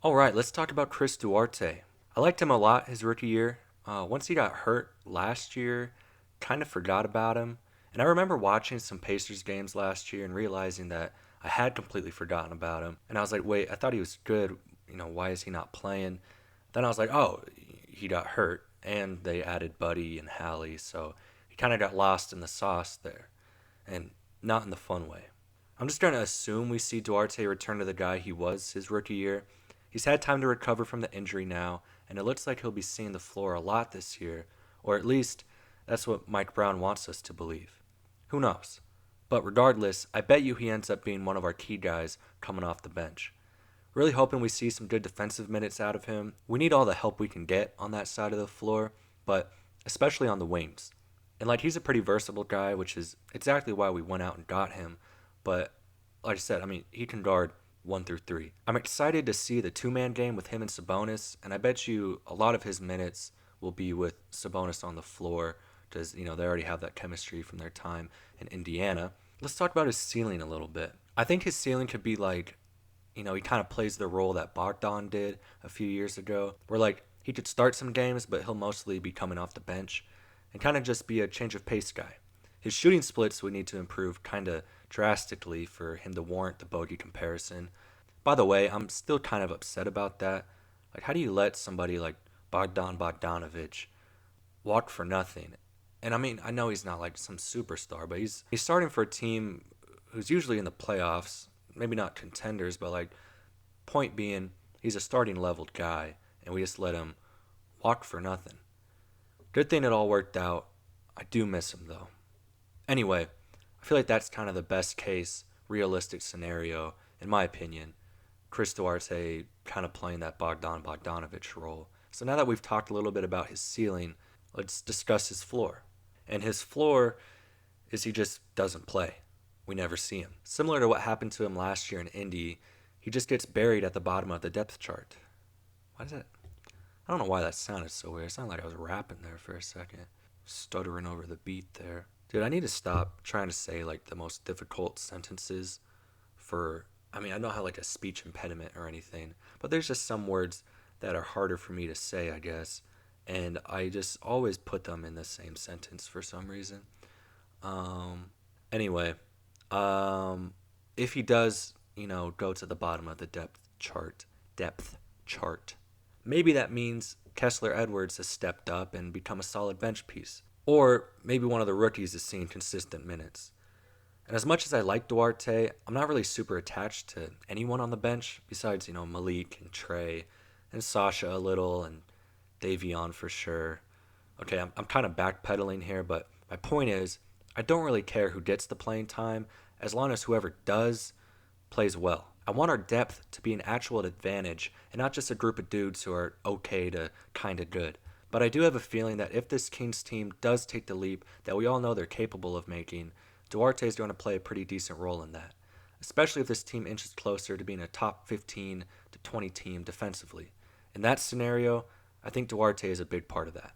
All right, let's talk about Chris Duarte. I liked him a lot his rookie year. Once he got hurt last year, kind of forgot about him. And I remember watching some Pacers games last year and realizing that I had completely forgotten about him. And I was like, wait, I thought he was good. Why is he not playing? Then I was like, oh, he got hurt. And they added Buddy and Hallie, so he kind of got lost in the sauce there. And not in the fun way. I'm just going to assume we see Duarte return to the guy he was his rookie year. He's had time to recover from the injury now, and it looks like he'll be seeing the floor a lot this year, or at least that's what Mike Brown wants us to believe. Who knows? But regardless, I bet you he ends up being one of our key guys coming off the bench. Really hoping we see some good defensive minutes out of him. We need all the help we can get on that side of the floor, but especially on the wings. And he's a pretty versatile guy, which is exactly why we went out and got him. But like I said, he can guard 1 through 3. I'm excited to see the two-man game with him and Sabonis, and I bet you a lot of his minutes will be with Sabonis on the floor because they already have that chemistry from their time in Indiana. Let's talk about his ceiling a little bit. I think his ceiling could be he kind of plays the role that Bogdan did a few years ago, where he could start some games, but he'll mostly be coming off the bench and kind of just be a change of pace guy. His shooting splits would need to improve kind of drastically for him to warrant the bogey comparison. By the way, I'm still kind of upset about that. How do you let somebody like Bogdan Bogdanovic walk for nothing? And I know he's not some superstar, but he's starting for a team who's usually in the playoffs, maybe not contenders, but point being, he's a starting leveled guy, and we just let him walk for nothing. Good thing it all worked out. I do miss him though. Anyway, I feel like that's kind of the best case, realistic scenario, in my opinion. Chris Duarte kind of playing that Bogdan Bogdanovic role. So now that we've talked a little bit about his ceiling, let's discuss his floor. And his floor is he just doesn't play. We never see him. Similar to what happened to him last year in Indy, he just gets buried at the bottom of the depth chart. Why does that? I don't know why that sounded so weird. It sounded like I was rapping there for a second. Stuttering over the beat there. Dude, I need to stop trying to say the most difficult sentences for I don't have a speech impediment or anything, but there's just some words that are harder for me to say, I guess, and I just always put them in the same sentence for some reason. Anyway, if he does, go to the bottom of the depth chart, maybe that means Kessler Edwards has stepped up and become a solid bench piece. Or maybe one of the rookies is seeing consistent minutes. And as much as I like Duarte, I'm not really super attached to anyone on the bench besides, Malik and Trey and Sasha a little and Davion for sure. Okay, I'm kind of backpedaling here, but my point is I don't really care who gets the playing time as long as whoever does plays well. I want our depth to be an actual advantage and not just a group of dudes who are okay to kind of good. But I do have a feeling that if this Kings team does take the leap that we all know they're capable of making, Duarte is going to play a pretty decent role in that, especially if this team inches closer to being a top 15 to 20 team defensively. In that scenario, I think Duarte is a big part of that.